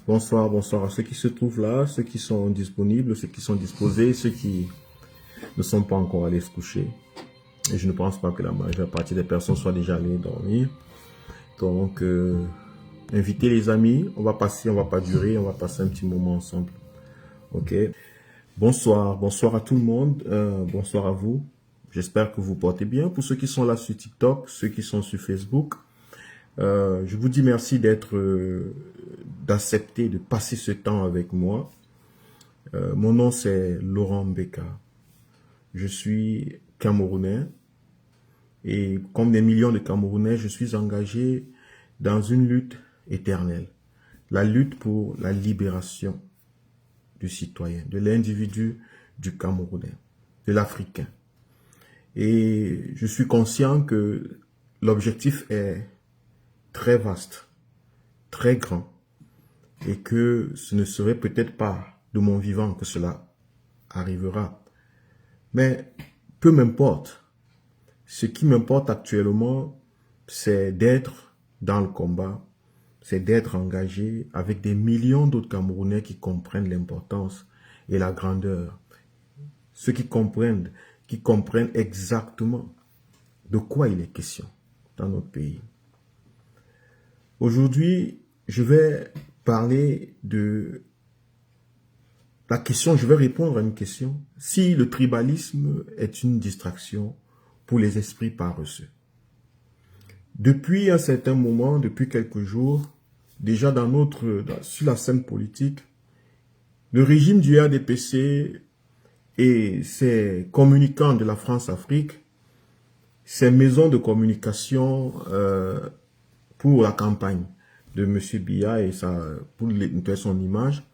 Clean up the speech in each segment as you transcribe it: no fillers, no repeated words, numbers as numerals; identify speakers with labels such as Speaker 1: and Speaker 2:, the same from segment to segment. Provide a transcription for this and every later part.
Speaker 1: Bonsoir, bonsoir à ceux qui se trouvent là, ceux qui sont disponibles, ceux qui sont disposés, ceux qui ne sont pas encore allés se coucher. Et je ne pense pas que la majeure partie des personnes soient déjà allées dormir. Donc, invitez les amis, on va passer, on va pas durer, on va passer un petit moment ensemble. Ok. Bonsoir, bonsoir à tout le monde, bonsoir à vous. J'espère que vous portez bien. Pour ceux qui sont là sur TikTok, ceux qui sont sur Facebook, je vous dis merci d'accepter de passer ce temps avec moi. Mon nom c'est Laurent Mbeka. Je suis Camerounais et comme des millions de Camerounais, je suis engagé dans une lutte éternelle. La lutte pour la libération du citoyen, de l'individu, du Camerounais, de l'Africain. Et je suis conscient que l'objectif est très vaste, très grand, et que ce ne serait peut-être pas de mon vivant que cela arrivera. Mais peu m'importe. Ce qui m'importe actuellement, c'est d'être dans le combat, c'est d'être engagé avec des millions d'autres Camerounais qui comprennent l'importance et la grandeur. Ceux qui comprennent exactement de quoi il est question dans notre pays. Aujourd'hui, je vais parler de la question, je vais répondre à une question. Si le tribalisme est une distraction pour les esprits paresseux. Depuis un certain moment, depuis quelques jours, déjà sur la scène politique, le régime du RDPC et ses communicants de la France-Afrique, ses maisons de communication pour la campagne de M. Biya et pour son image,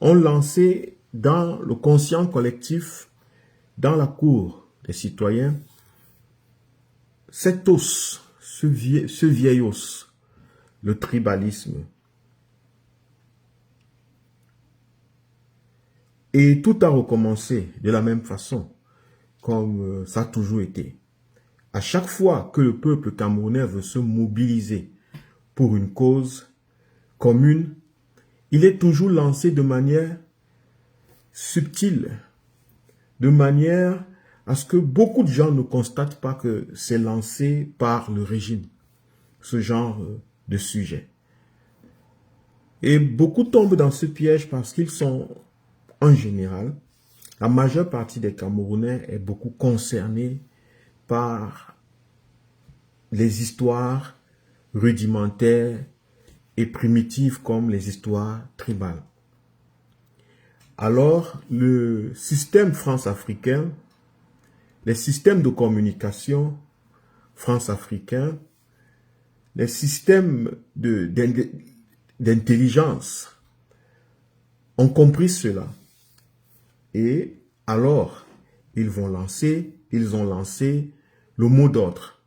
Speaker 1: ont lancé dans le conscient collectif, dans la cour des citoyens, cet os, ce vieil os, le tribalisme. Et tout a recommencé de la même façon, comme ça a toujours été. À chaque fois que le peuple camerounais veut se mobiliser pour une cause commune, il est toujours lancé de manière subtile, de manière à ce que beaucoup de gens ne constatent pas que c'est lancé par le régime, ce genre de sujet. Et beaucoup tombent dans ce piège parce qu'ils sont, en général, la majeure partie des Camerounais est beaucoup concernée par les histoires rudimentaires et primitives comme les histoires tribales. Alors, le système france-africain, les systèmes de communication france-africains, les systèmes d'intelligence ont compris cela. Et alors, ils ont lancé le mot d'ordre.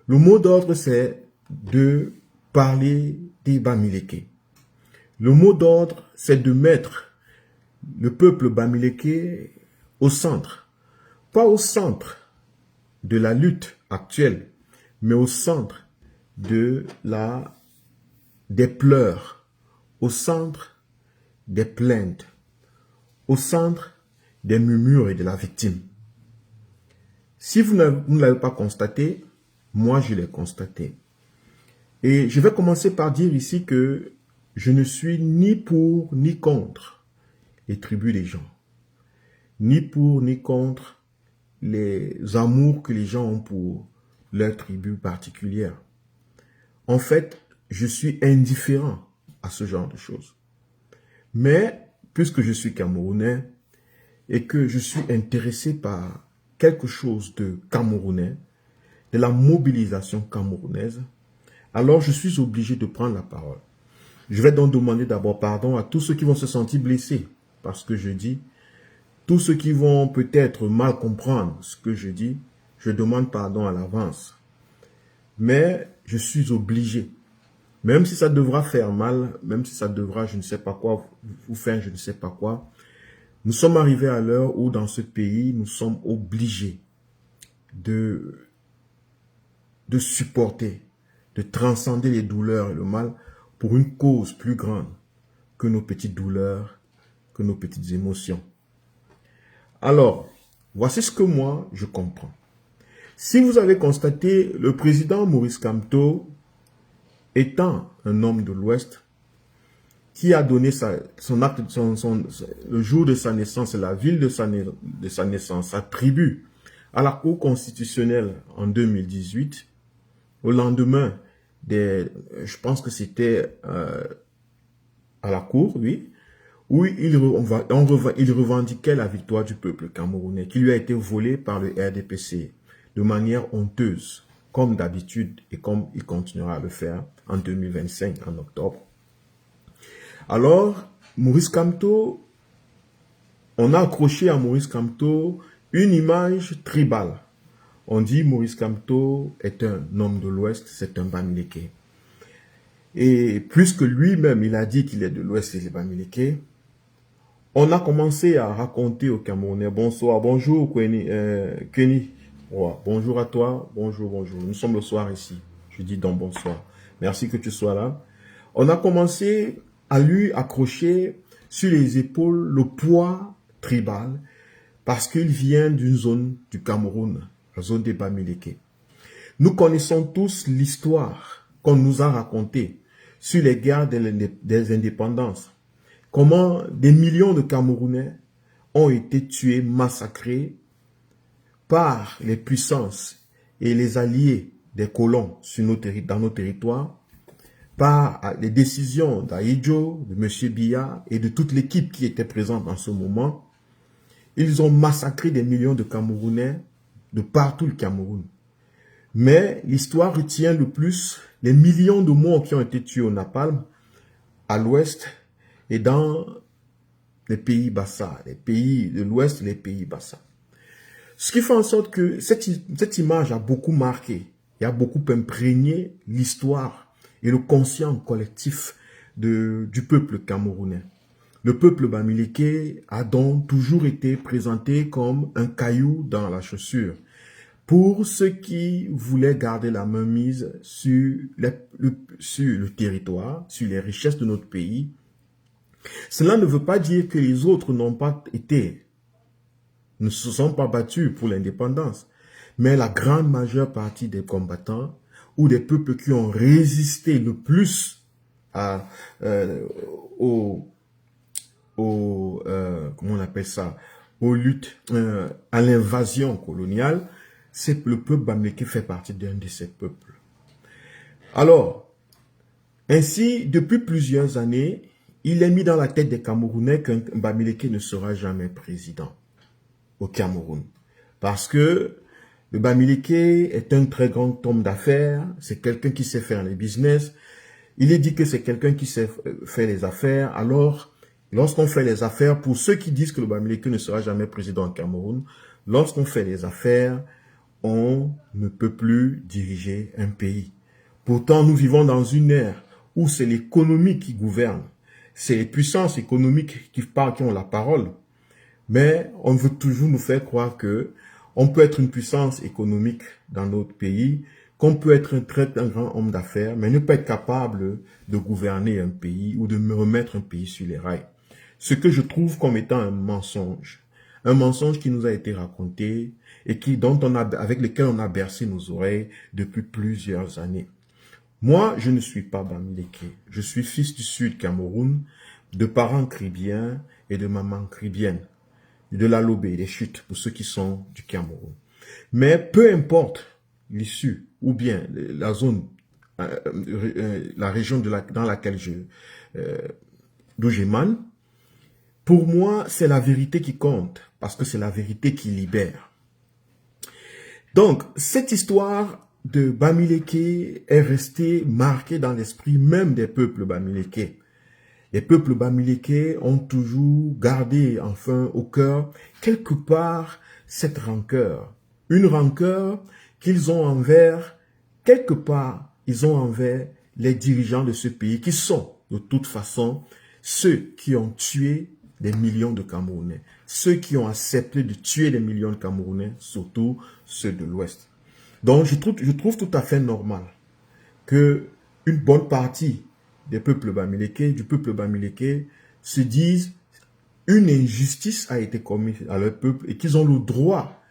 Speaker 1: Le mot d'ordre, c'est de parler des Bamileke. Le mot d'ordre, c'est de mettre le peuple Bamileke au centre. Pas au centre de la lutte actuelle, mais au centre des pleurs, au centre des plaintes, au centre des murmures et de la victime. Si vous ne l'avez pas constaté, moi je l'ai constaté. Et je vais commencer par dire ici que je ne suis ni pour ni contre les tribus des gens, ni pour ni contre les amours que les gens ont pour leur tribu particulière. En fait, je suis indifférent à ce genre de choses. Mais, puisque je suis Camerounais et que je suis intéressé par quelque chose de camerounais, de la mobilisation camerounaise, alors je suis obligé de prendre la parole. Je vais donc demander d'abord pardon à tous ceux qui vont se sentir blessés par ce que je dis. Tous ceux qui vont peut-être mal comprendre ce que je dis, je demande pardon à l'avance. Mais je suis obligé. Même si ça devra faire mal, même si ça devra, je ne sais pas quoi, vous faire je ne sais pas quoi, nous sommes arrivés à l'heure où dans ce pays, nous sommes obligés de supporter, de transcender les douleurs et le mal pour une cause plus grande que nos petites douleurs, que nos petites émotions. Alors, voici ce que moi, je comprends. Si vous avez constaté, le président Maurice Kamto, étant un homme de l'Ouest, qui a donné son acte, le jour de sa naissance, la ville de sa naissance, sa tribu, à la Cour constitutionnelle en 2018, au lendemain je pense que c'était à la Cour, oui, où il revendiquait la victoire du peuple camerounais, qui lui a été volée par le RDPC de manière honteuse, comme d'habitude et comme il continuera à le faire en 2025, en octobre. Alors, Maurice Kamto, on a accroché à Maurice Kamto une image tribale. On dit Maurice Kamto est un homme de l'Ouest, c'est un Bamileke. Et puisque lui-même, il a dit qu'il est de l'Ouest et il est Bamileke, on a commencé à raconter aux Camerounais, bonsoir, bonjour Kenny, ouais, bonjour à toi, bonjour, nous sommes le soir ici, je dis donc bonsoir, merci que tu sois là. On a commencé à lui accrocher sur les épaules le poids tribal parce qu'il vient d'une zone du Cameroun, la zone des Bamileke. Nous connaissons tous l'histoire qu'on nous a racontée sur les guerres des indépendances. Comment des millions de Camerounais ont été tués, massacrés par les puissances et les alliés des colons dans nos territoires, par les décisions d'Aïdjo, de M. Biya et de toute l'équipe qui était présente en ce moment. Ils ont massacré des millions de Camerounais de partout le Cameroun. Mais l'histoire retient le plus les millions de morts qui ont été tués au Napalm, à l'ouest et dans les pays Bassa, les pays de l'ouest et les pays Bassa. Ce qui fait en sorte que cette image a beaucoup marqué, et a beaucoup imprégné l'histoire et le conscient collectif du peuple camerounais. Le peuple Bamileke a donc toujours été présenté comme un caillou dans la chaussure pour ceux qui voulaient garder la main mise sur le territoire, sur les richesses de notre pays. Cela ne veut pas dire que les autres ne se sont pas battus pour l'indépendance, mais la grande majeure partie des combattants ou des peuples qui ont résisté le plus comment on appelle ça, aux luttes, à l'invasion coloniale, c'est le peuple Bamileke qui fait partie d'un de ces peuples. Alors, ainsi, depuis plusieurs années, il est mis dans la tête des Camerounais qu'un Bamileke ne sera jamais président au Cameroun. Parce que le Bamileke est un très grand homme d'affaires, c'est quelqu'un qui sait faire les business. Il est dit que c'est quelqu'un qui sait faire les affaires. Alors, lorsqu'on fait les affaires, pour ceux qui disent que le Bamileke ne sera jamais président au Cameroun, lorsqu'on fait les affaires, on ne peut plus diriger un pays. Pourtant, nous vivons dans une ère où c'est l'économie qui gouverne. C'est les puissances économiques qui ont la parole. Mais on veut toujours nous faire croire que on peut être une puissance économique dans notre pays, qu'on peut être un grand homme d'affaires, mais ne pas être capable de gouverner un pays ou de remettre un pays sur les rails. Ce que je trouve comme étant un mensonge qui nous a été raconté et avec lequel on a bercé nos oreilles depuis plusieurs années. Moi, je ne suis pas Bamileke. Je suis fils du Sud Cameroun, de parents cribiens et de maman cribienne, de la Lobé, des chutes, pour ceux qui sont du Cameroun. Mais peu importe l'issue, ou bien la zone, la région dans laquelle d'où j'émane, pour moi, c'est la vérité qui compte, parce que c'est la vérité qui libère. Donc, cette histoire de Bamileke est restée marquée dans l'esprit même des peuples Bamileke. Les peuples Bamileke ont toujours gardé, enfin, au cœur, quelque part, cette rancœur. Une rancœur qu'ils ont envers, quelque part, ils ont envers les dirigeants de ce pays, qui sont, de toute façon, ceux qui ont tué des millions de Camerounais. Ceux qui ont accepté de tuer des millions de Camerounais, surtout ceux de l'Ouest. Donc, je trouve tout à fait normal que une bonne partie des peuples bamileke, du peuple bamileke, se disent une injustice a été commise à leur peuple et qu'ils ont le droit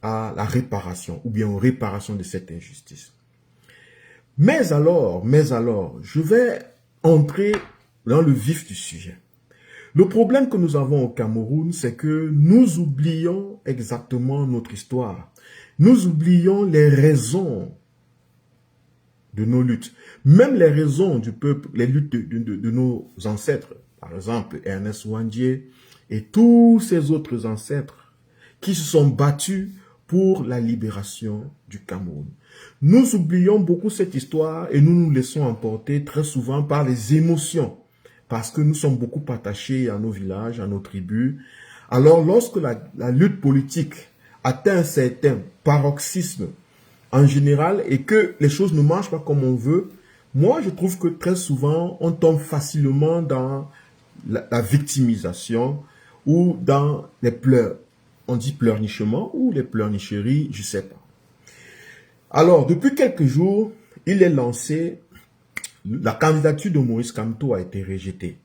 Speaker 1: à la réparation ou bien aux réparations de cette injustice. Mais alors, je vais entrer dans le vif du sujet. Le problème que nous avons au Cameroun, c'est que nous oublions exactement notre histoire. Nous oublions les raisons de nos luttes. Même les raisons du peuple, les luttes de nos ancêtres. Par exemple, Ernest Ouandié et tous ces autres ancêtres qui se sont battus pour la libération du Cameroun. Nous oublions beaucoup cette histoire et nous nous laissons emporter très souvent par les émotions parce que nous sommes beaucoup attachés à nos villages, à nos tribus. Alors lorsque la lutte politique atteint un certain paroxysme en général et que les choses ne marchent pas comme on veut, moi je trouve que très souvent on tombe facilement dans la victimisation ou dans les pleurs. On dit pleurnichement ou les pleurnicheries, je ne sais pas. Alors, depuis quelques jours, il est lancé, la candidature de Maurice Kamto a été rejetée.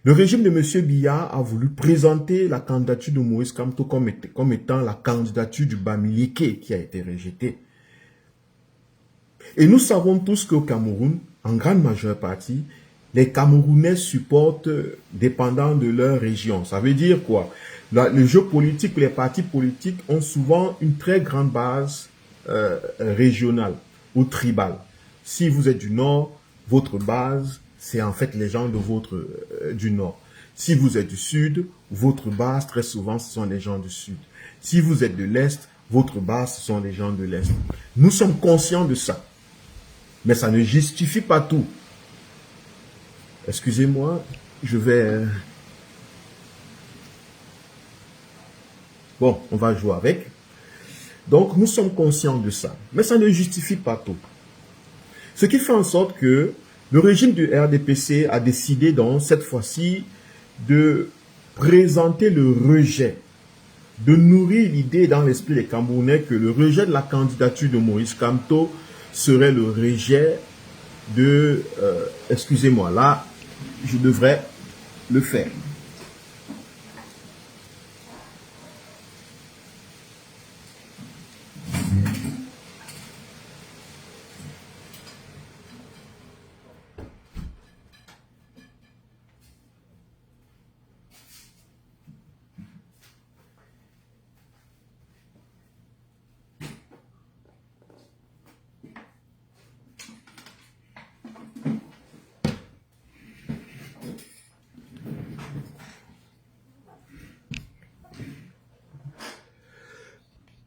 Speaker 1: Le régime de M. Biya a voulu présenter la candidature de Maurice Kamto comme étant la candidature du Bamileke qui a été rejetée. Et nous savons tous qu'au Cameroun, en grande majeure partie, les Camerounais supportent dépendant de leur région. Ça veut dire quoi? Le jeu politique, les partis politiques ont souvent une très grande base régionale ou tribale. Si vous êtes du Nord, votre base, c'est en fait les gens de du Nord. Si vous êtes du Sud, votre base, très souvent, ce sont les gens du Sud. Si vous êtes de l'Est, votre base, ce sont les gens de l'Est. Nous sommes conscients de ça. Mais ça ne justifie pas tout. Excusez-moi, je vais... Bon, on va jouer avec. Donc, nous sommes conscients de ça. Mais ça ne justifie pas tout. Ce qui fait en sorte que le régime du RDPC a décidé donc, cette fois-ci, de présenter le rejet, de nourrir l'idée dans l'esprit des Camerounais que le rejet de la candidature de Maurice Kamto serait le rejet de... excusez-moi, là, je devrais le faire.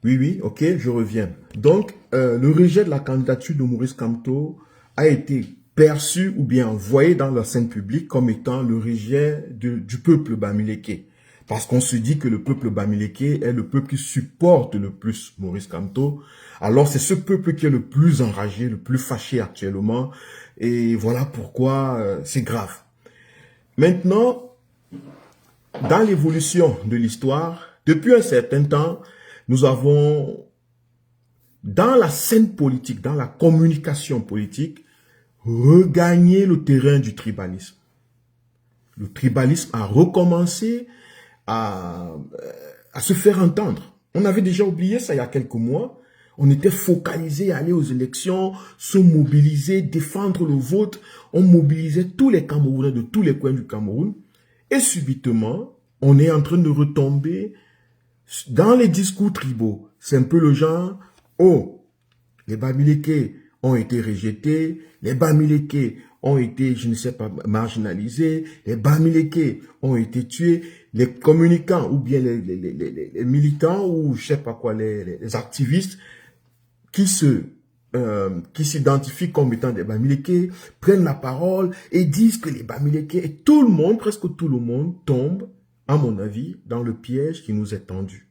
Speaker 1: Oui, ok, je reviens. Donc, le rejet de la candidature de Maurice Kamto a été perçu ou bien envoyé dans la scène publique comme étant le rejet du peuple bamileke. Parce qu'on se dit que le peuple bamileke est le peuple qui supporte le plus Maurice Kamto. Alors, c'est ce peuple qui est le plus enragé, le plus fâché actuellement. Et voilà pourquoi c'est grave. Maintenant, dans l'évolution de l'histoire, depuis un certain temps, nous avons, dans la scène politique, dans la communication politique, regagné le terrain du tribalisme. Le tribalisme a recommencé à se faire entendre. On avait déjà oublié ça il y a quelques mois. On était focalisé à aller aux élections, se mobiliser, défendre le vote. On mobilisait tous les Camerounais de tous les coins du Cameroun. Et subitement, on est en train de retomber dans les discours tribaux. C'est un peu le genre, oh, les Bamileke ont été rejetés, les Bamileke ont été, je ne sais pas, marginalisés, les Bamileke ont été tués, les communicants ou bien les militants ou je sais pas quoi, les activistes qui s'identifient comme étant des Bamileke prennent la parole et disent que les Bamileke, et tout le monde, presque tout le monde tombe, à mon avis, dans le piège qui nous est tendu.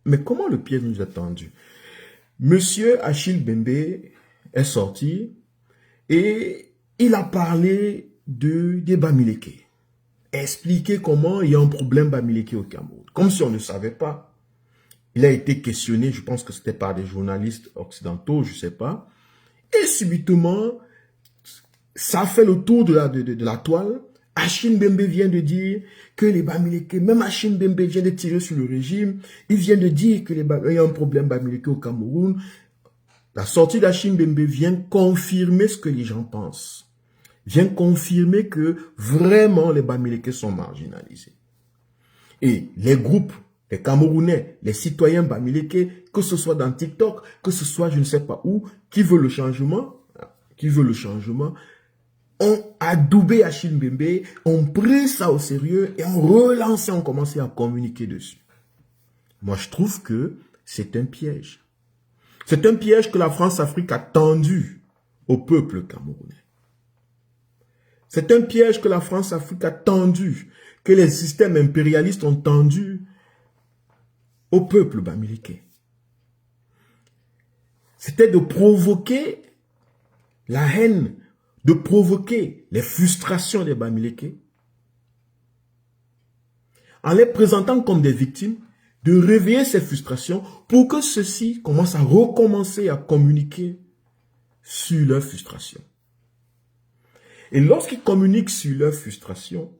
Speaker 1: Mais comment le piège nous est tendu? Monsieur Achille Bembe est sorti et il a parlé des Bamileke. Expliquer comment il y a un problème Bamileke au Cameroun. Comme si on ne savait pas. Il a été questionné, je pense que c'était par des journalistes occidentaux, je ne sais pas. Et subitement, ça fait le tour de la toile. Achille Mbembe vient de dire que les Bamileke, même Achille Mbembe vient de tirer sur le régime. Il vient de dire qu'il y a un problème Bamileke au Cameroun. La sortie d'Achille Mbembe vient confirmer ce que les gens pensent. Vient confirmer que vraiment les Bamileke sont marginalisés. Et les groupes, les Camerounais, les citoyens Bamileke, que ce soit dans TikTok, que ce soit je ne sais pas où, qui veut le changement, ont adoubé Achille Mbembe, ont pris ça au sérieux et ont relancé, ont commencé à communiquer dessus. Moi, je trouve que c'est un piège. C'est un piège que la France-Afrique a tendu au peuple camerounais. C'est un piège que la France-Afrique a tendu, que les systèmes impérialistes ont tendu au peuple bamileke. C'était de provoquer la haine, de provoquer les frustrations des Bamileke, en les présentant comme des victimes, de réveiller ces frustrations pour que ceux-ci commencent à recommencer à communiquer sur leurs frustrations. Et lorsqu'ils communiquent sur leurs frustrations,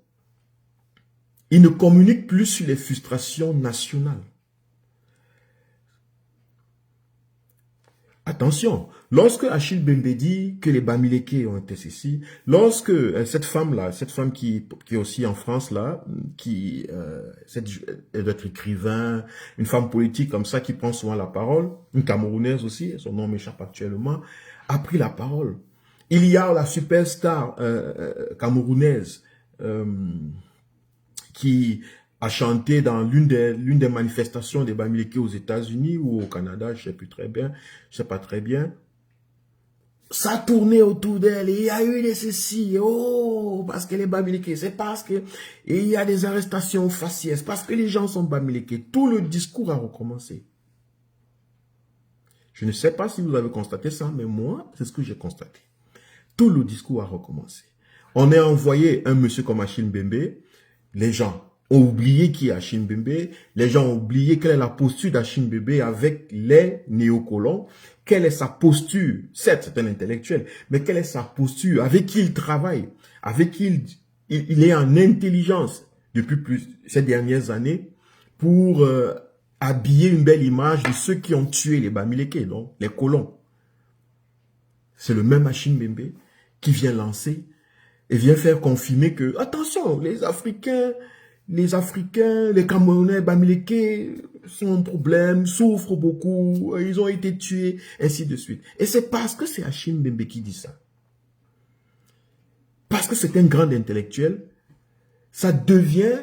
Speaker 1: ils ne communiquent plus sur les frustrations nationales. Attention, lorsque Achille Mbembe dit que les Bamileke ont été ceci, lorsque cette femme qui est aussi en France là, elle doit être écrivain, une femme politique comme ça qui prend souvent la parole, une Camerounaise aussi, son nom m'échappe actuellement, a pris la parole. Il y a la superstar camerounaise qui a chanté dans l'une des manifestations des Bamileke aux États-Unis ou au Canada, je ne sais pas très bien. Ça tournait autour d'elle et il y a eu des ceci, parce que les Bamileke, c'est parce que il y a des arrestations faciès, parce que les gens sont Bamileke. Tout le discours a recommencé. Je ne sais pas si vous avez constaté ça, mais moi, c'est ce que j'ai constaté. Tout le discours a recommencé. On a envoyé un monsieur comme Achille Mbembe, les gens ont oublié qui est Achille Mbembe, les gens ont oublié quelle est la posture d'Achille Mbembe avec les néocolons, quelle est sa posture, certes c'est un intellectuel, mais quelle est sa posture, avec qui il travaille, avec qui il est en intelligence depuis ces dernières années pour habiller une belle image de ceux qui ont tué les Bamileke, donc les colons. C'est le même Achille Mbembe qui vient lancer et vient faire confirmer que, attention, les Africains, les Camerounais, Bamileke sont un problème, souffrent beaucoup, ils ont été tués, ainsi de suite. Et c'est parce que c'est Achille Mbembe qui dit ça. Parce que c'est un grand intellectuel, ça devient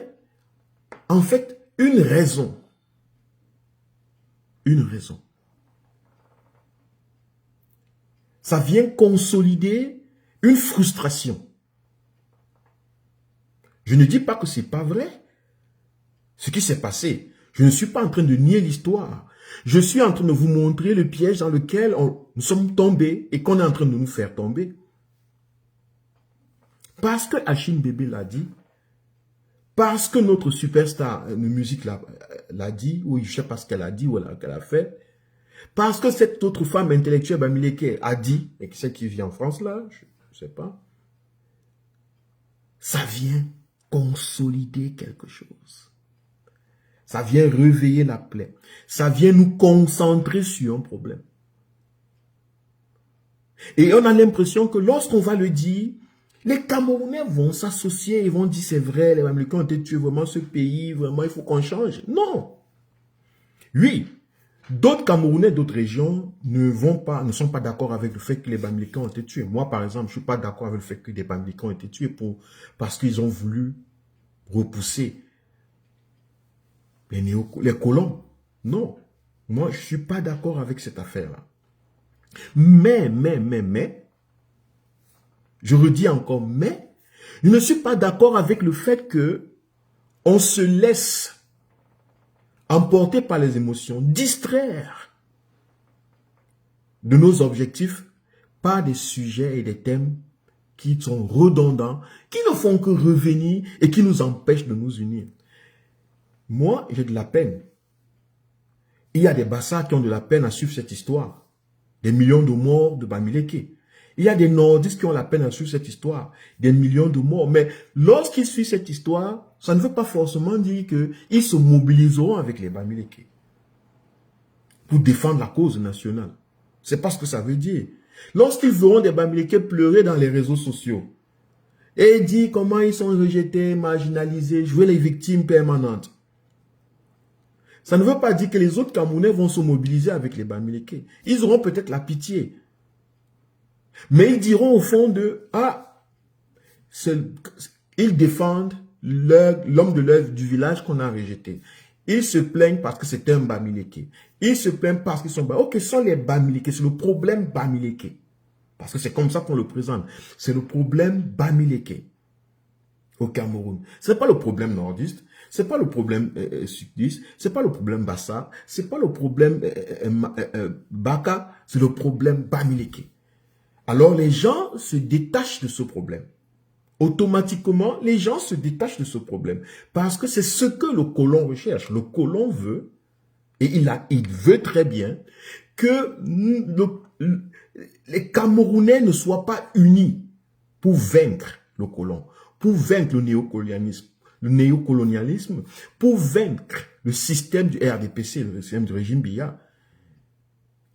Speaker 1: en fait une raison. Une raison. Ça vient consolider une frustration. Je ne dis pas que ce n'est pas vrai. Ce qui s'est passé, je ne suis pas en train de nier l'histoire. Je suis en train de vous montrer le piège dans lequel nous sommes tombés et qu'on est en train de nous faire tomber. Parce que Achille Mbembe l'a dit, parce que notre superstar de musique l'a dit, ou je ne sais pas ce qu'elle a dit ou qu'elle a fait, parce que cette autre femme intellectuelle, Bamileke, a dit, et celle qui vit en France là, je ne sais pas, ça vient consolider quelque chose. Ça vient réveiller la plaie. Ça vient nous concentrer sur un problème. Et on a l'impression que lorsqu'on va le dire, les Camerounais vont s'associer, ils vont dire c'est vrai, les Bamileke ont été tués, vraiment ce pays, vraiment il faut qu'on change. Non. Oui, d'autres Camerounais, d'autres régions ne sont pas d'accord avec le fait que les Bamileke ont été tués. Moi, par exemple, je ne suis pas d'accord avec le fait que les Bamileke ont été tués parce qu'ils ont voulu repousser les colons. Non. Moi, je ne suis pas d'accord avec cette affaire-là. Mais, je redis encore, mais, je ne suis pas d'accord avec le fait que on se laisse emporter par les émotions, distraire de nos objectifs par des sujets et des thèmes qui sont redondants, qui ne font que revenir et qui nous empêchent de nous unir. Moi, j'ai de la peine. Il y a des Bassas qui ont de la peine à suivre cette histoire. Des millions de morts de Bamileke. Il y a des nordistes qui ont la peine à suivre cette histoire. Des millions de morts. Mais lorsqu'ils suivent cette histoire, ça ne veut pas forcément dire qu'ils se mobiliseront avec les Bamileke pour défendre la cause nationale. C'est pas ce que ça veut dire. Lorsqu'ils verront des Bamileke pleurer dans les réseaux sociaux et dire comment ils sont rejetés, marginalisés, jouer les victimes permanentes, ça ne veut pas dire que les autres Camerounais vont se mobiliser avec les Bamileke. Ils auront peut-être la pitié. Mais ils diront au fond de, ah, ils défendent l'homme de l'œuvre du village qu'on a rejeté. Ils se plaignent parce que c'est un Bamileke. Ils se plaignent parce qu'ils sont Bamileke. Ok, ce sont les Bamileke, c'est le problème Bamileke. Parce que c'est comme ça qu'on le présente. C'est le problème Bamileke au Cameroun. Ce n'est pas le problème nordiste, ce n'est pas le problème sudiste, ce n'est pas le problème Bassa, ce n'est pas le problème Baka, c'est le problème Bamileke. Alors les gens se détachent de ce problème. Automatiquement, les gens se détachent de ce problème. Parce que c'est ce que le colon recherche. Le colon veut, et il veut très bien, que les Camerounais ne soient pas unis pour vaincre le colon, pour vaincre le néocolonialisme, pour vaincre le système du RDPC, le système du régime Biya.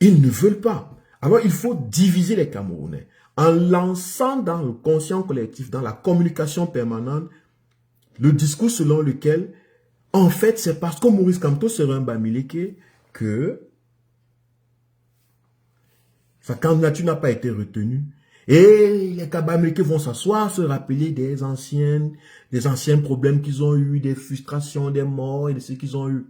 Speaker 1: Ils ne veulent pas. Alors, il faut diviser les Camerounais en lançant dans le conscient collectif, dans la communication permanente, le discours selon lequel, en fait, c'est parce que Maurice Kamto serait un Bamileke que sa candidature n'a pas été retenue. Et les Bamileke vont s'asseoir, se rappeler des anciens problèmes qu'ils ont eu, des frustrations, des morts et de ce qu'ils ont eu.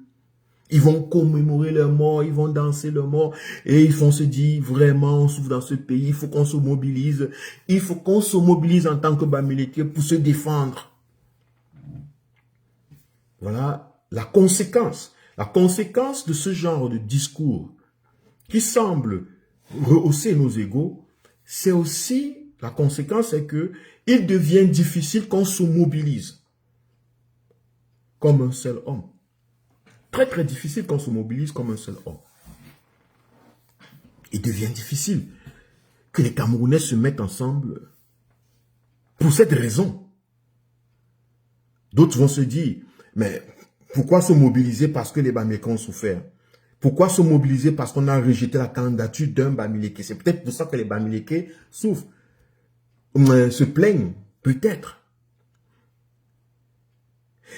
Speaker 1: Ils vont commémorer leur mort, ils vont danser leur mort et ils vont se dire vraiment on souffre dans ce pays, il faut qu'on se mobilise. Il faut qu'on se mobilise en tant que Bamileke pour se défendre. Voilà la conséquence. La conséquence de ce genre de discours qui semble rehausser nos égos, c'est aussi, la conséquence c'est que il devient difficile qu'on se mobilise comme un seul homme. Très très difficile qu'on se mobilise comme un seul homme. Il devient difficile que les Camerounais se mettent ensemble pour cette raison. D'autres vont se dire, mais pourquoi se mobiliser parce que les Bamileke ont souffert? Pourquoi se mobiliser parce qu'on a rejeté la candidature d'un Bamileke? C'est peut-être pour ça que les Bamileke souffrent, se plaignent, peut-être.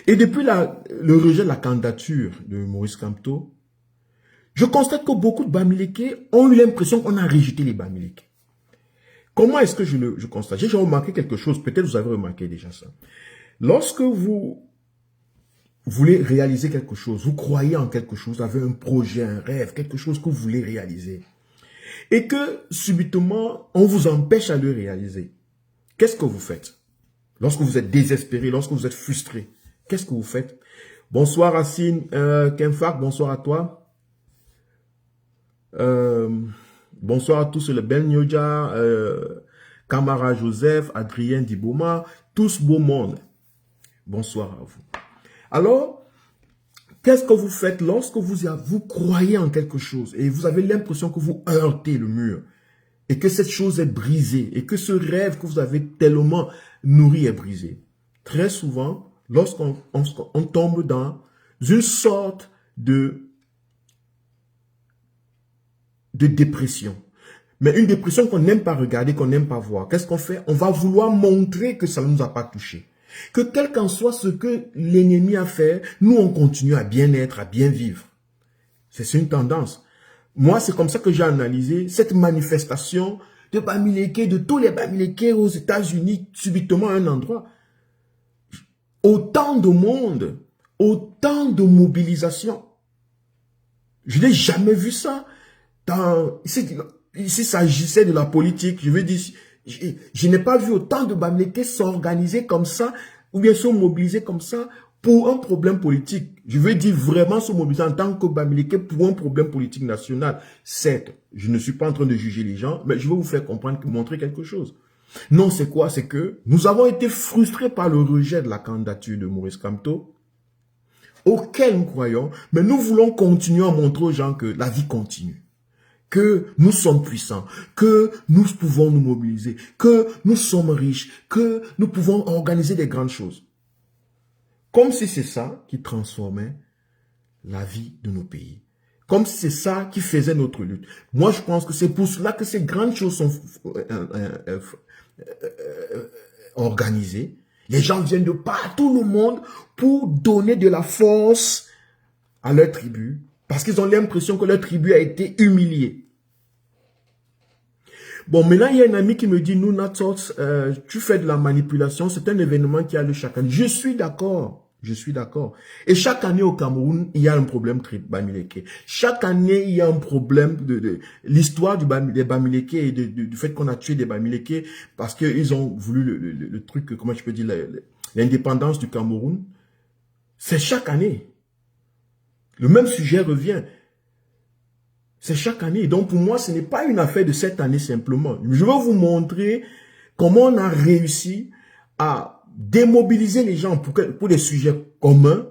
Speaker 1: Et depuis le rejet de la candidature de Maurice Kamto, je constate que beaucoup de Bamileke ont eu l'impression qu'on a rejeté les Bamileke. Comment est-ce que je constate? J'ai remarqué quelque chose, peut-être vous avez remarqué déjà ça. Lorsque vous voulez réaliser quelque chose, vous croyez en quelque chose, vous avez un projet, un rêve, quelque chose que vous voulez réaliser, et que subitement, on vous empêche à le réaliser, qu'est-ce que vous faites? Lorsque vous êtes désespéré, lorsque vous êtes frustré, qu'est-ce que vous faites? Bonsoir Racine, Kenfak, bonsoir à toi. Bonsoir à tous, le Ben Nyoja, Kamara Joseph, Adrien Diboma, tous beau monde. Bonsoir à vous. Alors, qu'est-ce que vous faites lorsque vous croyez en quelque chose et vous avez l'impression que vous heurtez le mur et que cette chose est brisée et que ce rêve que vous avez tellement nourri est brisé? Très souvent, lorsqu'on tombe dans une sorte de dépression, mais une dépression qu'on n'aime pas regarder, qu'on n'aime pas voir, qu'est-ce qu'on fait? On va vouloir montrer que ça ne nous a pas touché. Que quel qu'en soit ce que l'ennemi a fait, nous on continue à bien être, à bien vivre. C'est une tendance. Moi, c'est comme ça que j'ai analysé cette manifestation de Bamileke, de tous les Bamileke aux États-Unis, subitement à un endroit. Autant de monde, autant de mobilisation. Je n'ai jamais vu ça. Ici, s'agissait de la politique, je veux dire, je n'ai pas vu autant de Bamileke s'organiser comme ça, ou bien se mobiliser comme ça pour un problème politique. Je veux dire vraiment se mobiliser en tant que Bamileke pour un problème politique national. Certes, je ne suis pas en train de juger les gens, mais je veux vous faire comprendre, montrer quelque chose. Non, c'est quoi? C'est que nous avons été frustrés par le rejet de la candidature de Maurice Kamto, auquel nous croyons, mais nous voulons continuer à montrer aux gens que la vie continue. que nous sommes puissants, que nous pouvons nous mobiliser, que nous sommes riches, que nous pouvons organiser des grandes choses. Comme si c'est ça qui transformait la vie de nos pays. Comme si c'est ça qui faisait notre lutte. Moi, je pense que c'est pour cela que ces grandes choses sont organisées. Les gens viennent de partout le monde pour donner de la force à leur tribu, parce qu'ils ont l'impression que leur tribu a été humiliée. Bon, maintenant, il y a un ami qui me dit, nous, Natos, tu fais de la manipulation, c'est un événement qui a lieu chaque année. Je suis d'accord, je suis d'accord. Et chaque année au Cameroun, il y a un problème Bamileke. Chaque année, il y a un problème de l'histoire des Bamileke et du fait qu'on a tué des Bamileke parce qu'ils ont voulu le truc, comment je peux dire, l'indépendance du Cameroun. C'est chaque année. Le même sujet revient. C'est chaque année. Donc pour moi, ce n'est pas une affaire de cette année simplement. Je vais vous montrer comment on a réussi à démobiliser les gens pour des sujets communs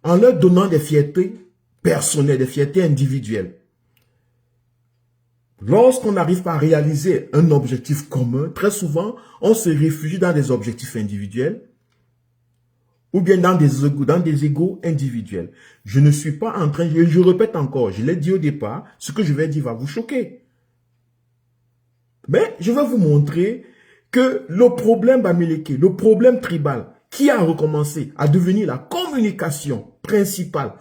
Speaker 1: en leur donnant des fiertés personnelles, des fiertés individuelles. Lorsqu'on n'arrive pas à réaliser un objectif commun, très souvent, on se réfugie dans des objectifs individuels ou bien dans des égos individuels. Je ne suis pas en train, je répète encore, je l'ai dit au départ, ce que je vais dire va vous choquer. Mais je vais vous montrer que le problème Bamileke, le problème tribal, qui a recommencé à devenir la communication principale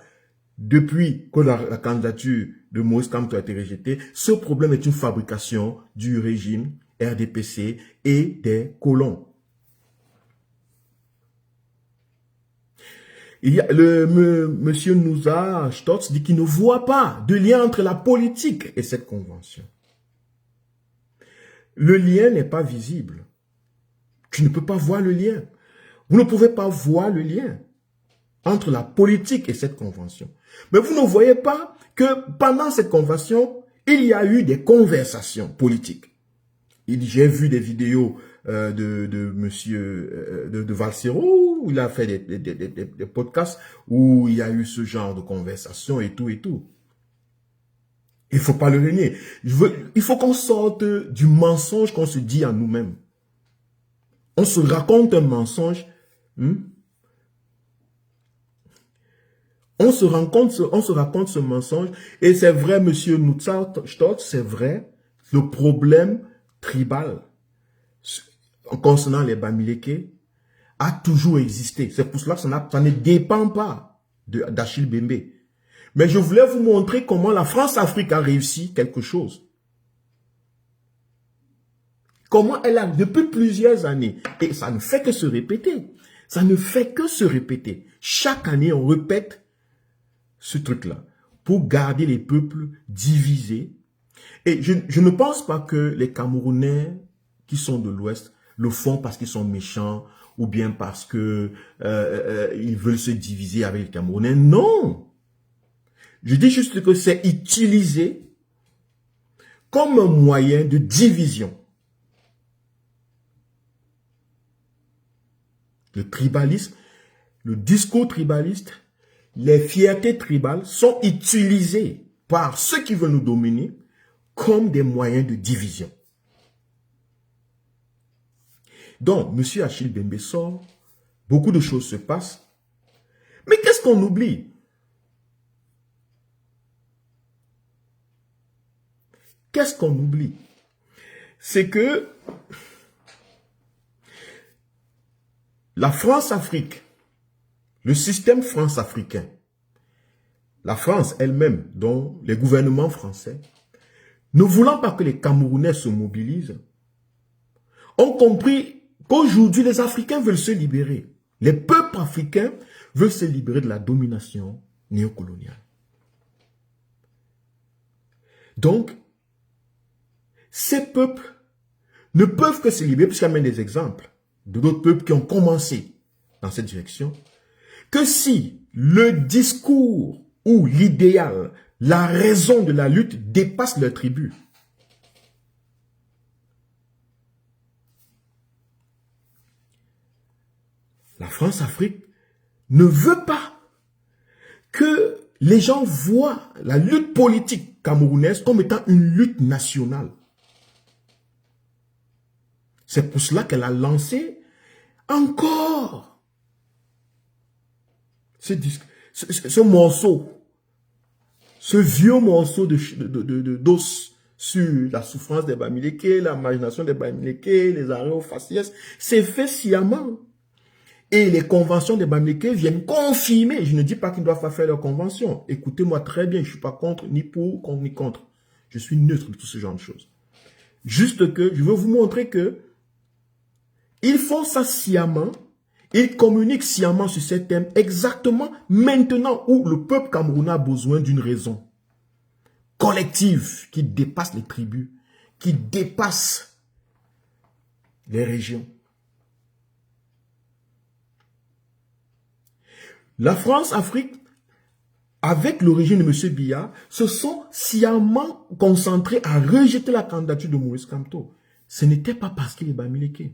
Speaker 1: depuis que la candidature de Moïse Kamto a été rejetée, ce problème est une fabrication du régime RDPC et des colons. Il y a monsieur Nouza Stotz dit qu'il ne voit pas de lien entre la politique et cette convention. Le lien n'est pas visible. Tu ne peux pas voir le lien. Vous ne pouvez pas voir le lien entre la politique et cette convention. Mais vous ne voyez pas que pendant cette convention, il y a eu des conversations politiques. J'ai vu des vidéos de monsieur de Valsero, où il a fait des podcasts où il y a eu ce genre de conversation et tout et tout. Il faut pas le renier. Il faut qu'on sorte du mensonge qu'on se dit à nous-mêmes. On se raconte un mensonge. On se raconte ce mensonge. Et c'est vrai, monsieur Nouza Stotz, c'est vrai, le problème tribal concernant les Bamileke a toujours existé. C'est pour cela que ça ne dépend pas d'Achille Bembe. Mais je voulais vous montrer comment la France-Afrique a réussi quelque chose. Comment elle a, depuis plusieurs années, et ça ne fait que se répéter. Ça ne fait que se répéter. Chaque année, on répète ce truc-là pour garder les peuples divisés. Et je ne pense pas que les Camerounais qui sont de l'Ouest le font parce qu'ils sont méchants ou bien parce que ils veulent se diviser avec les Camerounais. Non! Je dis juste que c'est utilisé comme un moyen de division. Le tribalisme, le discours tribaliste, les fiertés tribales sont utilisées par ceux qui veulent nous dominer comme des moyens de division. Donc, M. Achille Bembe sort, beaucoup de choses se passent, mais qu'est-ce qu'on oublie? Qu'est-ce qu'on oublie? C'est que la France-Afrique, le système France-africain, la France elle-même, dont les gouvernements français, ne voulant pas que les Camerounais se mobilisent, ont compris qu'aujourd'hui les Africains veulent se libérer. Les peuples africains veulent se libérer de la domination néocoloniale. Donc, ces peuples ne peuvent que se libérer, puisqu'il y a même des exemples de d'autres peuples qui ont commencé dans cette direction, que si le discours ou l'idéal, la raison de la lutte dépasse leur tribu. La France-Afrique ne veut pas que Les gens voient la lutte politique camerounaise comme étant une lutte nationale. C'est pour cela qu'elle a lancé encore ce morceau, ce vieux morceau d'os sur la souffrance des Bamileke, la margination des Bamileke, les arrêts aux faciès. C'est fait sciemment. Et les conventions des Bamileke viennent confirmer. Je ne dis pas qu'ils ne doivent pas faire leurs conventions. Écoutez-moi très bien, je ne suis pas contre, ni pour, ni contre. Je suis neutre de tout ce genre de choses. Juste que je veux vous montrer que ils font ça sciemment, ils communiquent sciemment sur ces thèmes exactement maintenant où le peuple camerounais a besoin d'une raison collective qui dépasse les tribus, qui dépasse les régions. La France-Afrique, avec le régime de M. Biya, se sont sciemment concentrés à rejeter la candidature de Maurice Kamto. Ce n'était pas parce qu'il est Bamileke.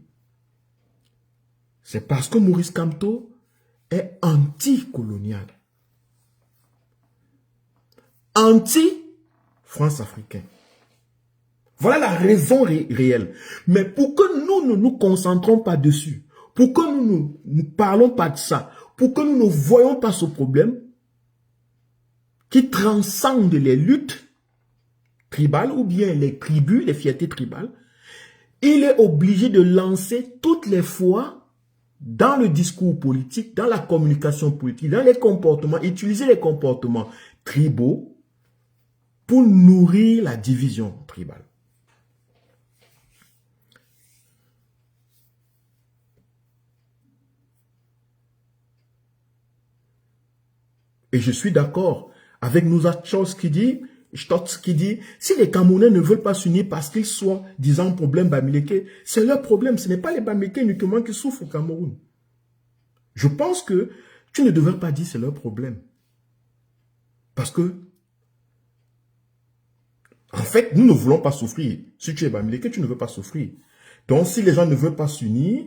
Speaker 1: C'est parce que Maurice Kamto est anti-colonial. Anti-France-africain. Voilà la raison réelle. Mais pour que nous ne nous concentrons pas dessus, pour que nous ne parlons pas de ça, pour que nous ne voyons pas ce problème qui transcende les luttes tribales ou bien les tribus, les fiertés tribales, il est obligé de lancer toutes les fois dans le discours politique, dans la communication politique, dans les comportements, utiliser les comportements tribaux pour nourrir la division tribale. Et je suis d'accord avec Nouza Stotz qui dit, si les Camerounais ne veulent pas s'unir parce qu'ils soient, disant, problème Bamileke, c'est leur problème. Ce n'est pas les Bamileke uniquement qui souffrent au Cameroun. Je pense que tu ne devrais pas dire c'est leur problème. Parce que, en fait, nous ne voulons pas souffrir. Si tu es Bamileke, tu ne veux pas souffrir. Donc, si les gens ne veulent pas s'unir,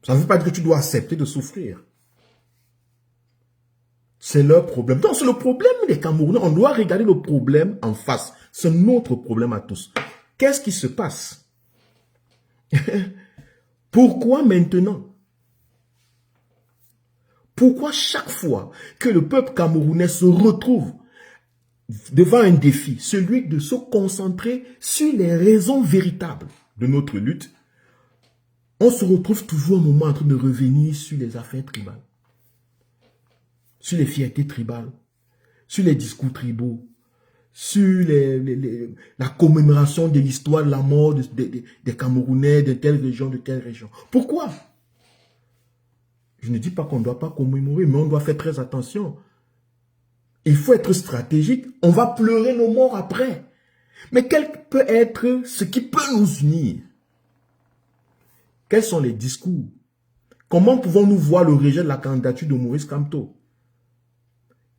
Speaker 1: ça ne veut pas dire que tu dois accepter de souffrir. C'est leur problème. Donc, c'est le problème des Camerounais. On doit regarder le problème en face. C'est notre problème à tous. Qu'est-ce qui se passe? Pourquoi maintenant? Pourquoi chaque fois que le peuple camerounais se retrouve devant un défi, celui de se concentrer sur les raisons véritables de notre lutte, on se retrouve toujours un moment en train de revenir sur les affaires tribales, sur les fiertés tribales, sur les discours tribaux, sur la commémoration de l'histoire de la mort des Camerounais de telle région, de telle région. Pourquoi? Je ne dis pas qu'on ne doit pas commémorer, mais on doit faire très attention. Il faut être stratégique. On va pleurer nos morts après. Mais quel peut être ce qui peut nous unir? Quels sont les discours? Comment pouvons-nous voir le rejet de la candidature de Maurice Kamto?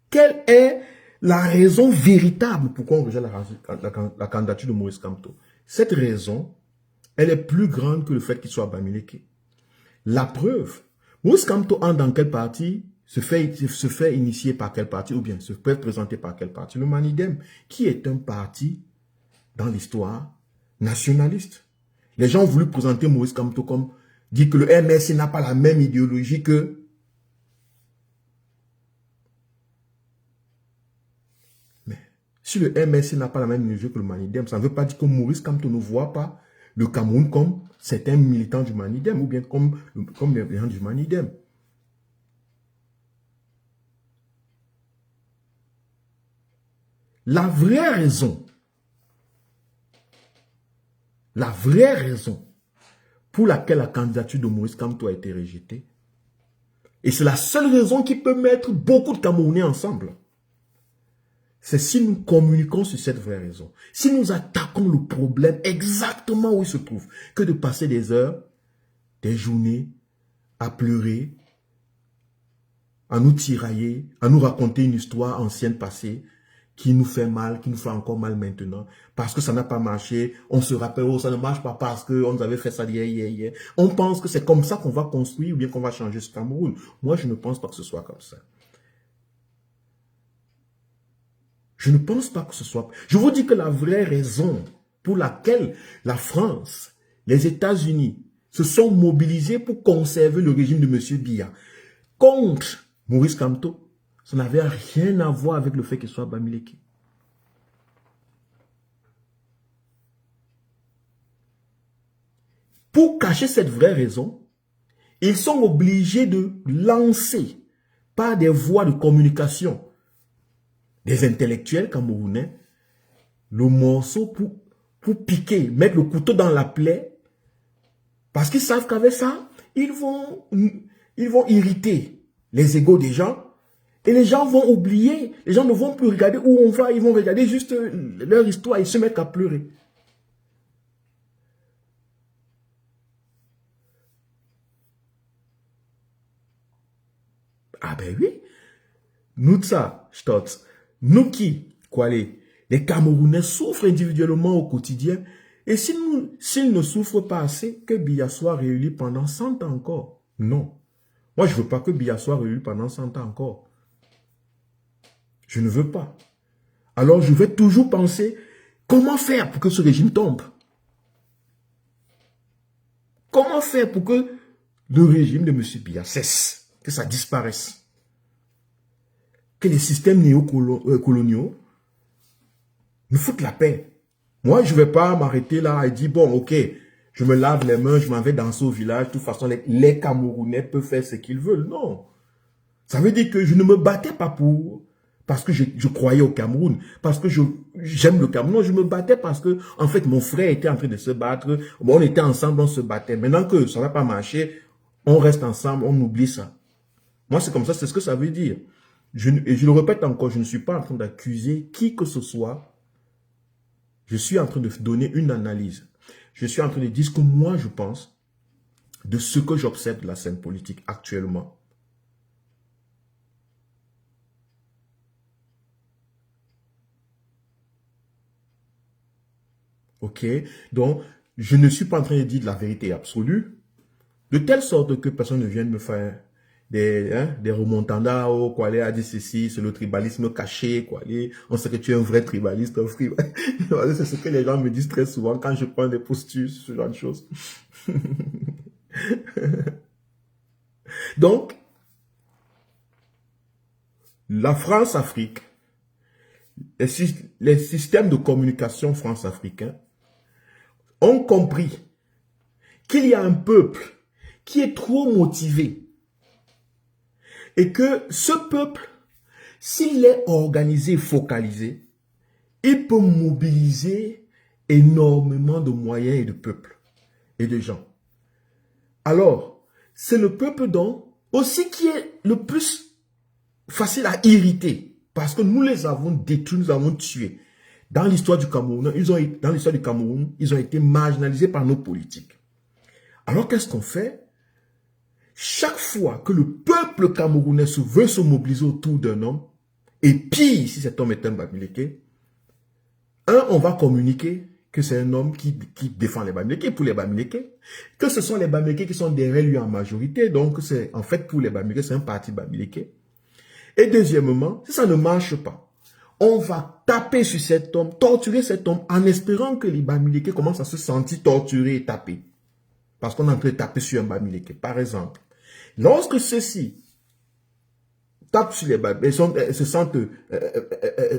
Speaker 1: Quelle est la raison véritable pourquoi on rejette la candidature de Maurice Kamto? Cette raison, elle est plus grande que le fait qu'il soit Bamileke. La preuve, Maurice Kamto entre dans quel parti? Se fait initier par quel parti ou bien se peut présenter par quel parti? Le Manidem, qui est un parti dans l'histoire nationaliste. Les gens ont voulu présenter Maurice Kamto comme dire que le MSC n'a pas la même idéologie que... Mais si le MSC n'a pas la même idéologie que le Manidem, ça ne veut pas dire que Maurice Kamto ne voit pas le Cameroun comme certains militants du Manidem ou bien comme les gens du Manidem. La vraie raison pour laquelle la candidature de Maurice Kamto a été rejetée, et c'est la seule raison qui peut mettre beaucoup de Camerounais ensemble, c'est si nous communiquons sur cette vraie raison, si nous attaquons le problème exactement où il se trouve, que de passer des heures, des journées à pleurer, à nous tirailler, à nous raconter une histoire ancienne passée, qui nous fait mal, qui nous fait encore mal maintenant, parce que ça n'a pas marché, on se rappelle, oh, ça ne marche pas parce qu'on nous avait fait ça hier. On pense que c'est comme ça qu'on va construire ou bien qu'on va changer ce Cameroun. Moi, je ne pense pas que ce soit comme ça. Je ne pense pas que ce soit... Je vous dis que la vraie raison pour laquelle la France, les États-Unis se sont mobilisés pour conserver le régime de M. Biya contre Maurice Kamto, ça n'avait rien à voir avec le fait qu'il soit Bamileke. Pour cacher cette vraie raison, ils sont obligés de lancer par des voies de communication des intellectuels camerounais le morceau pour piquer, mettre le couteau dans la plaie, parce qu'ils savent qu'avec ça, ils vont irriter les égos des gens, et les gens vont oublier, les gens ne vont plus regarder où on va, ils vont regarder juste leur histoire et se mettre à pleurer. Ah ben oui, nous ça, Stotz, nous qui, les Camerounais souffrent individuellement au quotidien, et s'ils ne souffrent pas assez, que Biya soit réélu pendant 100 ans encore. Non. Moi, je ne veux pas que Biya soit réélu pendant 100 ans encore. Je ne veux pas. Alors, je vais toujours penser, comment faire pour que ce régime tombe? Comment faire pour que le régime de M. Biya cesse, que ça disparaisse? Que les systèmes néocoloniaux nous foutent la paix. Moi, je ne vais pas m'arrêter là et dire, bon, ok, je me lave les mains, je m'en vais danser au village. De toute façon, les Camerounais peuvent faire ce qu'ils veulent. Non. Ça veut dire que je ne me battais pas parce que je croyais au Cameroun, parce que j'aime le Cameroun. Non, je me battais parce que, en fait, mon frère était en train de se battre. Bon, on était ensemble, on se battait. Maintenant que ça ne va pas marcher, on reste ensemble, on oublie ça. Moi, c'est comme ça, c'est ce que ça veut dire. Et je le répète encore, je ne suis pas en train d'accuser qui que ce soit. Je suis en train de donner une analyse. Je suis en train de dire ce que moi je pense de ce que j'observe de la scène politique actuellement. Ok? Donc, je ne suis pas en train de dire de la vérité absolue, de telle sorte que personne ne vienne me faire des remontandas, oh, quoi, a dit ceci, c'est le tribalisme caché, quoi, on sait que tu es un vrai tribaliste, c'est ce que les gens me disent très souvent quand je prends des postures, ce genre de choses. Donc, la France-Afrique, les systèmes de communication france-africains ont compris qu'il y a un peuple qui est trop motivé et que ce peuple, s'il est organisé, focalisé, il peut mobiliser énormément de moyens et de peuples et de gens. Alors, c'est le peuple donc aussi qui est le plus facile à irriter parce que nous les avons détruits, nous les avons tués. Dans l'histoire du Cameroun, ils ont été marginalisés par nos politiques. Alors qu'est-ce qu'on fait? Chaque fois que le peuple camerounais veut se mobiliser autour d'un homme, et pire si cet homme est un Bamileke, on va communiquer que c'est un homme qui défend les Bamileke, pour les Bamileke, que ce sont les Bamileke qui sont derrière lui en majorité, donc c'est en fait pour les Bamileke, c'est un parti Bamileke. Et deuxièmement, si ça ne marche pas, on va taper sur cet homme, torturer cet homme en espérant que les Bamileke commencent à se sentir torturés et tapés. Parce qu'on est en train de taper sur un Bamileke. Par exemple, lorsque ceux-ci tapent sur les Bamileke, se sentent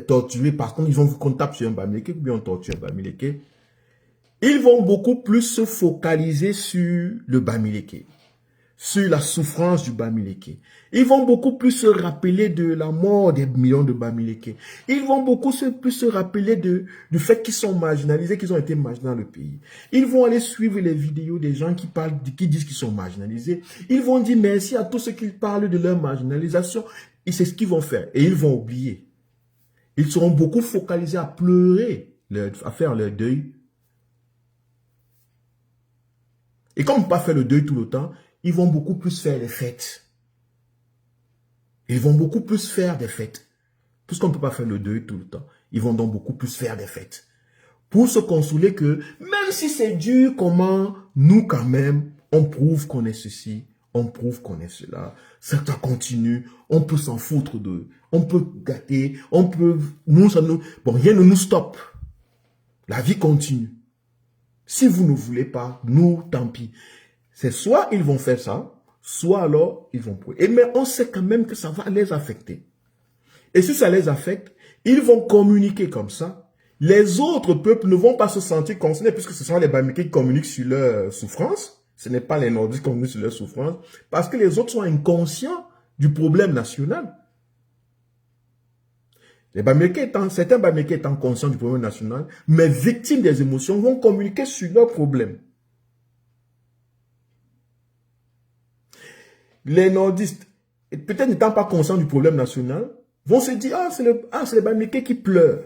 Speaker 1: torturés parce qu'ils vont qu'on tape sur un Bamileke, ou bien on torture un Bamileke, ils vont beaucoup plus se focaliser sur le Bamileke, sur la souffrance du Bamileke. Ils vont beaucoup plus se rappeler de la mort des millions de Bamileke. Ils vont beaucoup plus se rappeler du fait qu'ils sont marginalisés, qu'ils ont été marginalisés dans le pays. Ils vont aller suivre les vidéos des gens qui disent qu'ils sont marginalisés. Ils vont dire merci à tous ceux qui parlent de leur marginalisation. Et c'est ce qu'ils vont faire. Et ils vont oublier. Ils seront beaucoup focalisés à pleurer, à faire leur deuil. Et comme pas faire le deuil tout le temps, ils vont beaucoup plus faire les fêtes. Ils vont beaucoup plus faire des fêtes. Puisqu'on ne peut pas faire le deuil tout le temps, ils vont donc beaucoup plus faire des fêtes. Pour se consoler que, même si c'est dur, comment nous quand même, on prouve qu'on est ceci, On prouve qu'on est cela. Ça continue. On peut s'en foutre d'eux. On peut gâter. On peut... Bon, rien ne nous stoppe. La vie continue. Si vous ne voulez pas, nous, tant pis. C'est soit ils vont faire ça, soit alors ils vont... Mais on sait quand même que ça va les affecter. Et si ça les affecte, ils vont communiquer comme ça. Les autres peuples ne vont pas se sentir concernés puisque ce sont les Bamileke qui communiquent sur leur souffrance. Ce n'est pas les Nordistes qui communiquent sur leur souffrance. Parce que les autres sont inconscients du problème national. Certains Bamileke étant conscients du problème national, mais victimes des émotions, vont communiquer sur leurs problèmes. Les Nordistes, peut-être n'étant pas conscients du problème national, vont se dire, c'est les Bamileke qui pleurent.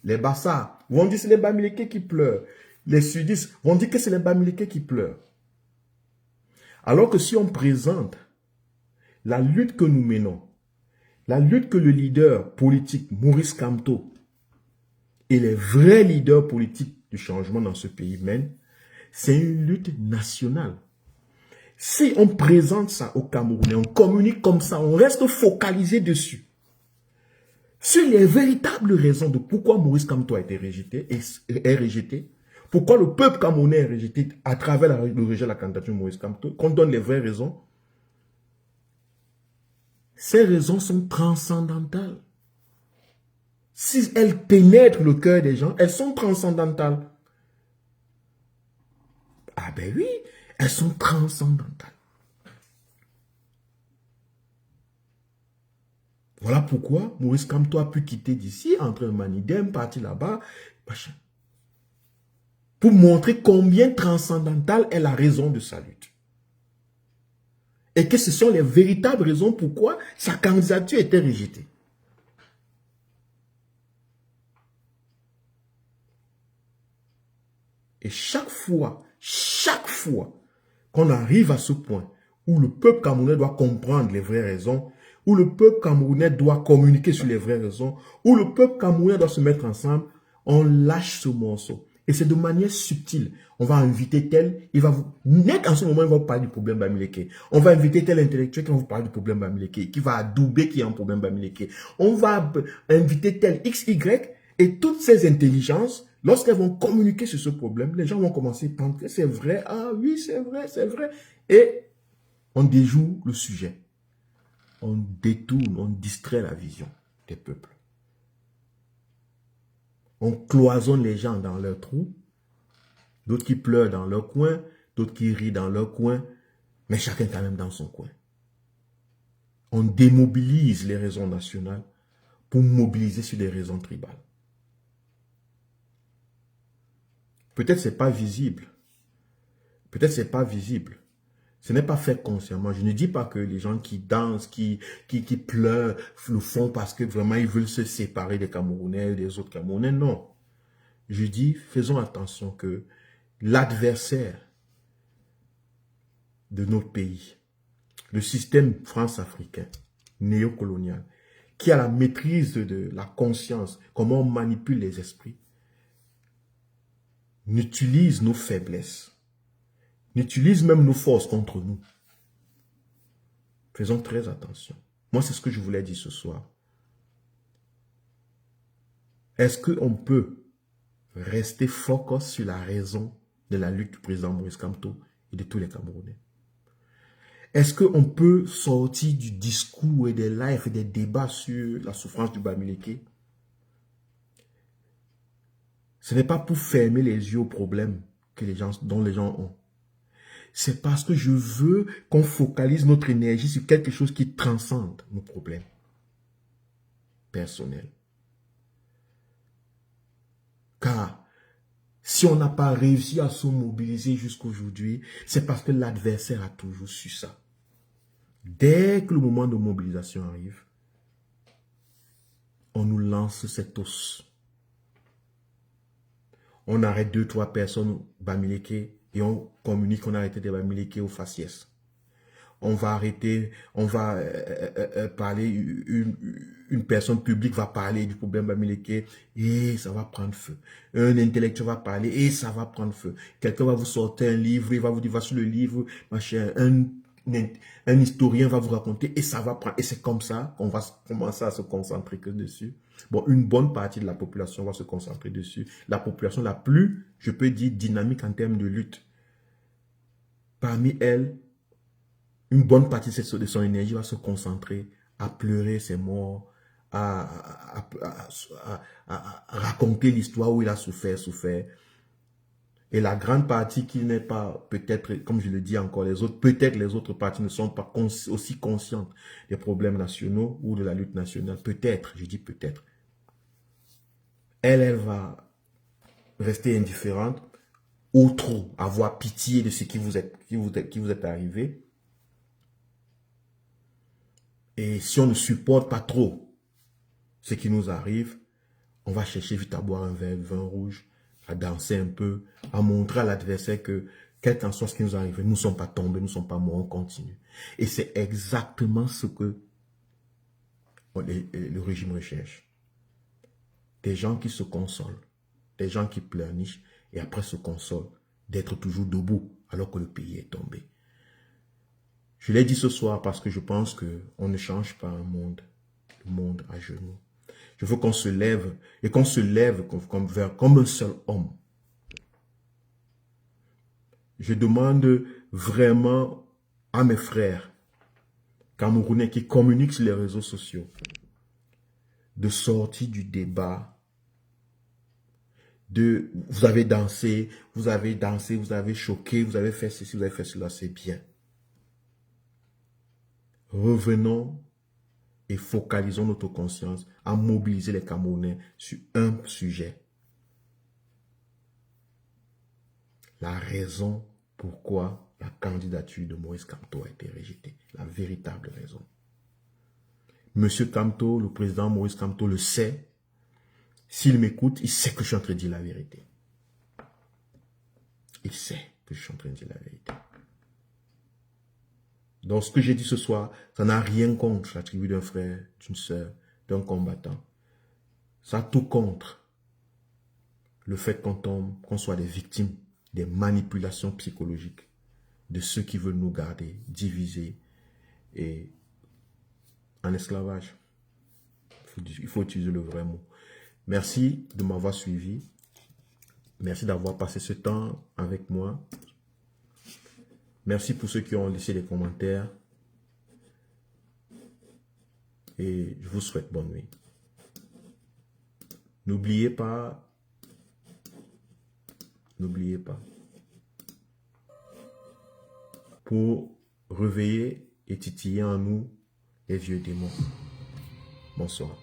Speaker 1: Les Bassas vont dire, c'est les Bamileke qui pleurent. Les Sudistes vont dire que c'est les Bamileke qui pleurent. Alors que si on présente la lutte que nous menons, la lutte que le leader politique Maurice Kamto et les vrais leaders politiques du changement dans ce pays mènent, c'est une lutte nationale. Si on présente ça au Camerounais, on communique comme ça, on reste focalisé dessus, sur les véritables raisons de pourquoi Maurice Kamto a été rejeté, est rejeté, pourquoi le peuple camerounais est rejeté à travers le rejet de la candidature de Maurice Kamto, qu'on donne les vraies raisons. Ces raisons sont transcendantales. Si elles pénètrent le cœur des gens, elles sont transcendantales. Ah ben oui, elles sont transcendantales. Voilà pourquoi Maurice Kamto a pu quitter d'ici, entrer en Manidem, partir là-bas, machin. Pour montrer combien transcendantale est la raison de sa lutte. Et que ce sont les véritables raisons pourquoi sa candidature était rejetée. Et chaque fois qu'on arrive à ce point où le peuple camerounais doit comprendre les vraies raisons, où le peuple camerounais doit communiquer sur les vraies raisons, où le peuple camerounais doit se mettre ensemble, on lâche ce morceau. Et c'est de manière subtile. On va inviter tel, il va vous... Net en ce moment, il va vous parler du problème Bamileke. On va inviter tel intellectuel qui va vous parler du problème Bamileke, qui va adouber qu'il y a un problème Bamileke. On va inviter tel XY et toutes ces intelligences, lorsqu'elles vont communiquer sur ce problème, les gens vont commencer à penser, c'est vrai, ah oui, c'est vrai, c'est vrai. Et on déjoue le sujet. On détourne, on distrait la vision des peuples. On cloisonne les gens dans leur trou, d'autres qui pleurent dans leur coin, d'autres qui rient dans leur coin, mais chacun quand même dans son coin. On démobilise les raisons nationales pour mobiliser sur des raisons tribales. Peut-être c'est pas visible. Peut-être c'est pas visible. Ce n'est pas fait consciemment. Je ne dis pas que les gens qui dansent, qui pleurent, le font parce que vraiment ils veulent se séparer des Camerounais, des autres Camerounais. Non. Je dis, faisons attention que l'adversaire de notre pays, le système france-africain, néocolonial, qui a la maîtrise de la conscience, comment on manipule les esprits, n'utilise nos faiblesses, n'utilise même nos forces contre nous. Faisons très attention. Moi, c'est ce que je voulais dire ce soir. Est-ce qu'on peut rester focus sur la raison de la lutte du président Maurice Kamto et de tous les Camerounais? Est-ce qu'on peut sortir du discours et des lives et des débats sur la souffrance du Bamileke? Ce n'est pas pour fermer les yeux aux problèmes dont les gens ont. C'est parce que je veux qu'on focalise notre énergie sur quelque chose qui transcende nos problèmes personnels. Car si on n'a pas réussi à se mobiliser jusqu'aujourd'hui, c'est parce que l'adversaire a toujours su ça. Dès que le moment de mobilisation arrive, on nous lance cet os. On arrête 2-3 personnes au Bamileke et on communique qu'on a arrêté des Bamileke au faciès. On va arrêter, on va parler, une personne publique va parler du problème Bamileke et ça va prendre feu. Un intellectuel va parler et ça va prendre feu. Quelqu'un va vous sortir un livre, il va vous dire, voici le livre, machin. un historien va vous raconter et ça va prendre. Et c'est comme ça qu'on va commencer à se concentrer que dessus. Bon, une bonne partie de la population va se concentrer dessus. La population la plus, je peux dire, dynamique en termes de lutte. Parmi elles, une bonne partie de son énergie va se concentrer à pleurer ses morts, à raconter l'histoire où il a souffert. Et la grande partie qui n'est pas, peut-être, comme je le dis encore, peut-être les autres parties ne sont pas aussi conscientes des problèmes nationaux ou de la lutte nationale. Peut-être, je dis peut-être. Elle va rester indifférente ou trop avoir pitié de ce qui vous est arrivé. Et si on ne supporte pas trop ce qui nous arrive, on va chercher vite à boire un verre de vin rouge, à danser un peu, à montrer à l'adversaire que, quel qu'en soit ce qui nous arrive, nous ne sommes pas tombés, nous ne sommes pas morts, on continue. Et c'est exactement ce que le régime recherche. Des gens qui se consolent, des gens qui pleurnichent et après se consolent d'être toujours debout alors que le pays est tombé. Je l'ai dit ce soir parce que je pense qu'on ne change pas un monde, le monde à genoux. Je veux qu'on se lève et qu'on se lève comme un seul homme. Je demande vraiment à mes frères camerounais qui communiquent sur les réseaux sociaux de sortir du débat de vous avez dansé, vous avez choqué, vous avez fait ceci, vous avez fait cela, c'est bien. Revenons et focalisons notre conscience à mobiliser les Camerounais sur un sujet. La raison pourquoi la candidature de Moïse Kamto a été rejetée. La véritable raison. Monsieur Kamto, le président Moïse Kamto le sait. S'il m'écoute, il sait que je suis en train de dire la vérité. Il sait que je suis en train de dire la vérité. Donc ce que j'ai dit ce soir, ça n'a rien contre la tribu d'un frère, d'une sœur, d'un combattant. Ça a tout contre le fait qu'on soit des victimes des manipulations psychologiques de ceux qui veulent nous garder divisés et en esclavage. Il faut utiliser le vrai mot. Merci de m'avoir suivi. Merci d'avoir passé ce temps avec moi. Merci pour ceux qui ont laissé des commentaires. Et je vous souhaite bonne nuit. N'oubliez pas, pour réveiller et titiller en nous les vieux démons. Bonsoir.